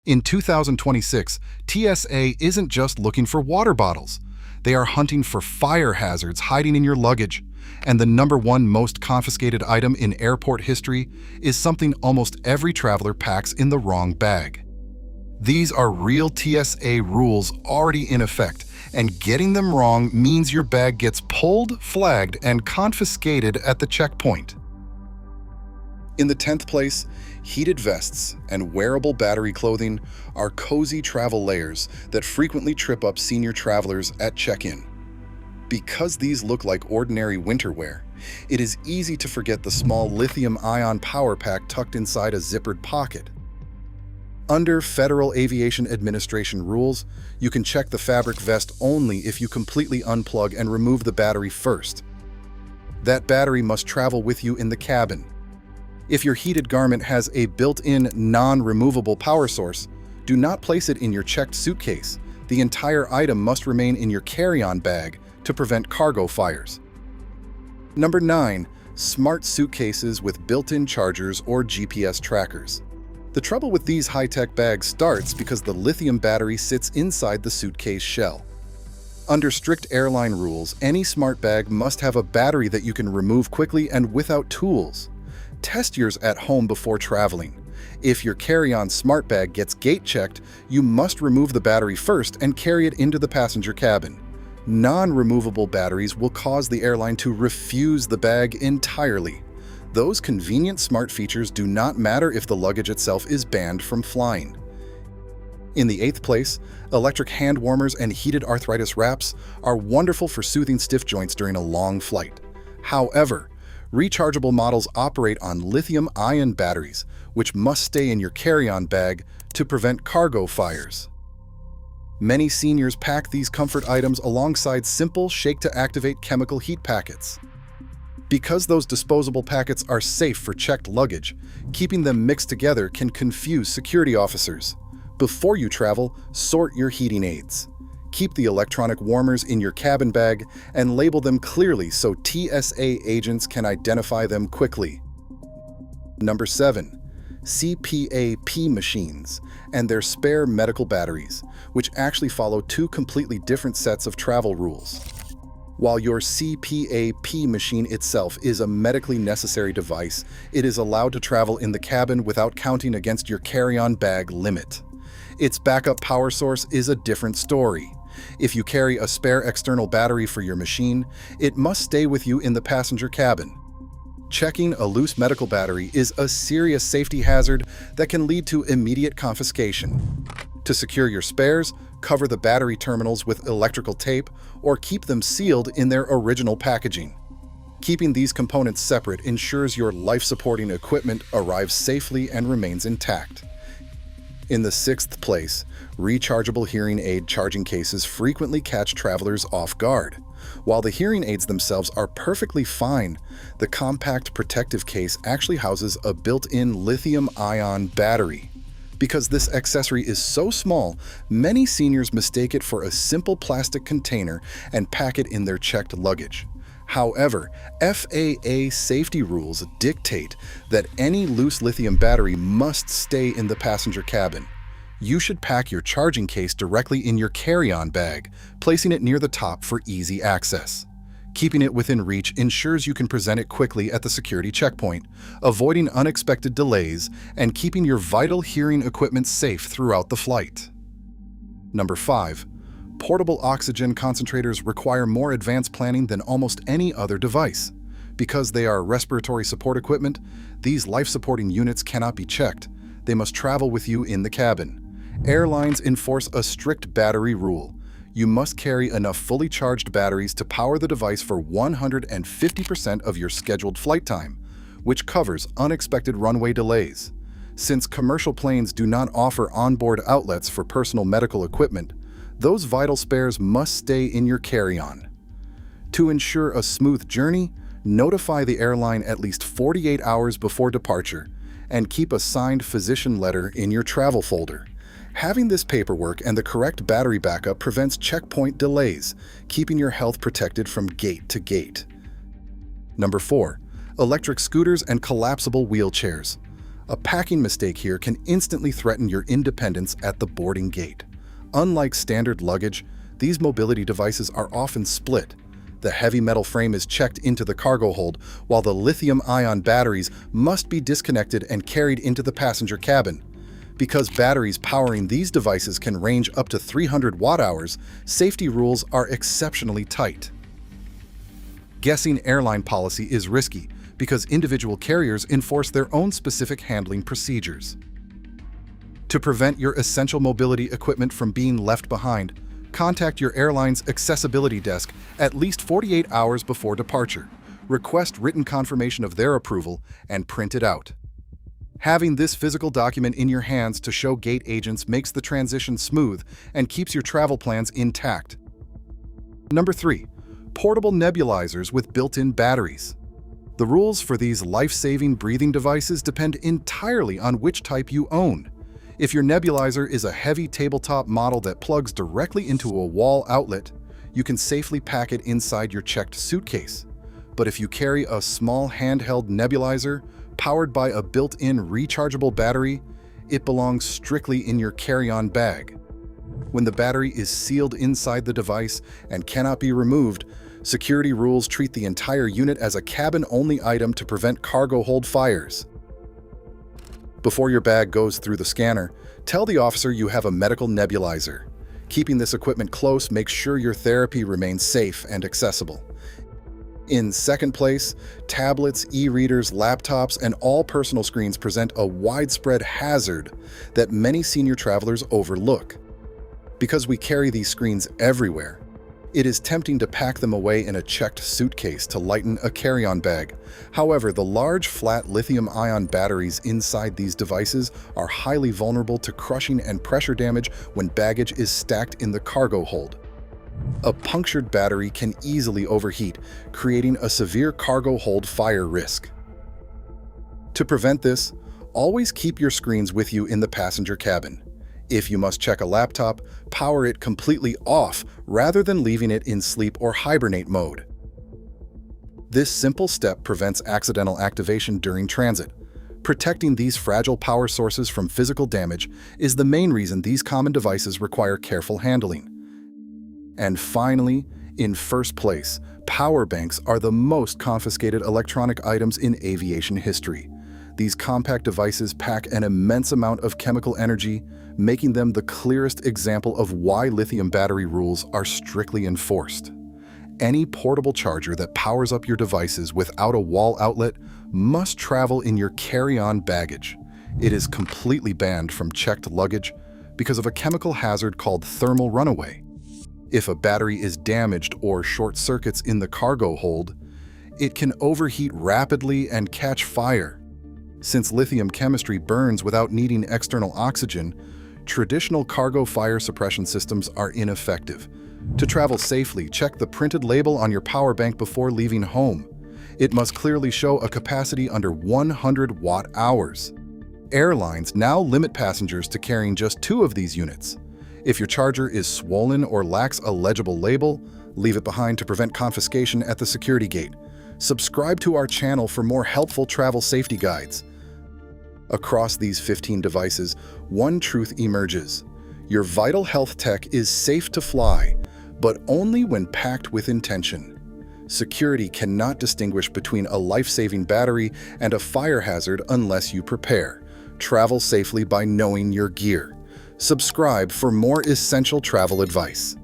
In 2026, TSA isn't just looking for water bottles. They are hunting for fire hazards hiding in your luggage. And the #1 most confiscated item in airport history is something almost every traveler packs in the wrong bag. These are real TSA rules already in effect, and getting them wrong means your bag gets pulled, flagged, and confiscated at the checkpoint. In the 10th place, heated vests and wearable battery clothing are cozy travel layers that frequently trip up senior travelers at check-in. Because these look like ordinary winter wear, it is easy to forget the small lithium-ion power pack tucked inside a zippered pocket. Under Federal Aviation Administration rules, you can check the fabric vest only if you completely unplug and remove the battery first. That battery must travel with you in the cabin. If your heated garment has a built-in, non-removable power source, do not place it in your checked suitcase. The entire item must remain in your carry-on bag to prevent cargo fires. Number 9. Smart suitcases with built-in chargers or GPS trackers. The trouble with these high-tech bags starts because the lithium battery sits inside the suitcase shell. Under strict airline rules, any smart bag must have a battery that you can remove quickly and without tools. Test yours at home before traveling. If your carry-on smart bag gets gate checked, you must remove the battery first and carry it into the passenger cabin. Non-removable batteries will cause the airline to refuse the bag entirely. Those convenient smart features do not matter if the luggage itself is banned from flying. In the 8th place, electric hand warmers and heated arthritis wraps are wonderful for soothing stiff joints during a long flight. However, rechargeable models operate on lithium-ion batteries, which must stay in your carry-on bag to prevent cargo fires. Many seniors pack these comfort items alongside simple shake-to-activate chemical heat packets. Because those disposable packets are safe for checked luggage, keeping them mixed together can confuse security officers. Before you travel, sort your heating aids. Keep the electronic warmers in your cabin bag and label them clearly so TSA agents can identify them quickly. Number 7. CPAP machines and their spare medical batteries, which actually follow two completely different sets of travel rules. While your CPAP machine itself is a medically necessary device, it is allowed to travel in the cabin without counting against your carry-on bag limit. Its backup power source is a different story. If you carry a spare external battery for your machine, it must stay with you in the passenger cabin. Checking a loose medical battery is a serious safety hazard that can lead to immediate confiscation. To secure your spares, cover the battery terminals with electrical tape or keep them sealed in their original packaging. Keeping these components separate ensures your life-supporting equipment arrives safely and remains intact. In the 6th place, rechargeable hearing aid charging cases frequently catch travelers off guard. While the hearing aids themselves are perfectly fine, the compact protective case actually houses a built-in lithium-ion battery. Because this accessory is so small, many seniors mistake it for a simple plastic container and pack it in their checked luggage. However, FAA safety rules dictate that any loose lithium battery must stay in the passenger cabin. You should pack your charging case directly in your carry-on bag, placing it near the top for easy access. Keeping it within reach ensures you can present it quickly at the security checkpoint, avoiding unexpected delays and keeping your vital hearing equipment safe throughout the flight. Number 5. Portable oxygen concentrators require more advanced planning than almost any other device. Because they are respiratory support equipment, these life-supporting units cannot be checked. They must travel with you in the cabin. Airlines enforce a strict battery rule. You must carry enough fully charged batteries to power the device for 150% of your scheduled flight time, which covers unexpected runway delays. Since commercial planes do not offer onboard outlets for personal medical equipment, those vital spares must stay in your carry-on. To ensure a smooth journey, notify the airline at least 48 hours before departure and keep a signed physician letter in your travel folder. Having this paperwork and the correct battery backup prevents checkpoint delays, keeping your health protected from gate to gate. Number 4. Electric scooters and collapsible wheelchairs. A packing mistake here can instantly threaten your independence at the boarding gate. Unlike standard luggage, these mobility devices are often split. The heavy metal frame is checked into the cargo hold, while the lithium-ion batteries must be disconnected and carried into the passenger cabin. Because batteries powering these devices can range up to 300 watt-hours, safety rules are exceptionally tight. Guessing airline policy is risky because individual carriers enforce their own specific handling procedures. To prevent your essential mobility equipment from being left behind, contact your airline's accessibility desk at least 48 hours before departure. Request written confirmation of their approval and print it out. Having this physical document in your hands to show gate agents makes the transition smooth and keeps your travel plans intact. Number 3. Portable nebulizers with built-in batteries. The rules for these life-saving breathing devices depend entirely on which type you own. If your nebulizer is a heavy tabletop model that plugs directly into a wall outlet, you can safely pack it inside your checked suitcase. But if you carry a small handheld nebulizer powered by a built-in rechargeable battery, it belongs strictly in your carry-on bag. When the battery is sealed inside the device and cannot be removed, security rules treat the entire unit as a cabin-only item to prevent cargo hold fires. Before your bag goes through the scanner, tell the officer you have a medical nebulizer. Keeping this equipment close makes sure your therapy remains safe and accessible. In second place, tablets, e-readers, laptops, and all personal screens present a widespread hazard that many senior travelers overlook. Because we carry these screens everywhere, it is tempting to pack them away in a checked suitcase to lighten a carry-on bag. However, the large, flat lithium-ion batteries inside these devices are highly vulnerable to crushing and pressure damage when baggage is stacked in the cargo hold. A punctured battery can easily overheat, creating a severe cargo hold fire risk. To prevent this, always keep your screens with you in the passenger cabin. If you must check a laptop, power it completely off rather than leaving it in sleep or hibernate mode. This simple step prevents accidental activation during transit. Protecting these fragile power sources from physical damage is the main reason these common devices require careful handling. And finally, in first place, power banks are the most confiscated electronic items in aviation history. These compact devices pack an immense amount of chemical energy, making them the clearest example of why lithium battery rules are strictly enforced. Any portable charger that powers up your devices without a wall outlet must travel in your carry-on baggage. It is completely banned from checked luggage because of a chemical hazard called thermal runaway. If a battery is damaged or short circuits in the cargo hold, it can overheat rapidly and catch fire. Since lithium chemistry burns without needing external oxygen, traditional cargo fire suppression systems are ineffective. To travel safely, check the printed label on your power bank before leaving home. It must clearly show a capacity under 100 watt-hours. Airlines now limit passengers to carrying just 2 of these units. If your charger is swollen or lacks a legible label, leave it behind to prevent confiscation at the security gate. Subscribe to our channel for more helpful travel safety guides. Across these 15 devices, one truth emerges. Your vital health tech is safe to fly, but only when packed with intention. Security cannot distinguish between a life-saving battery and a fire hazard unless you prepare. Travel safely by knowing your gear. Subscribe for more essential travel advice.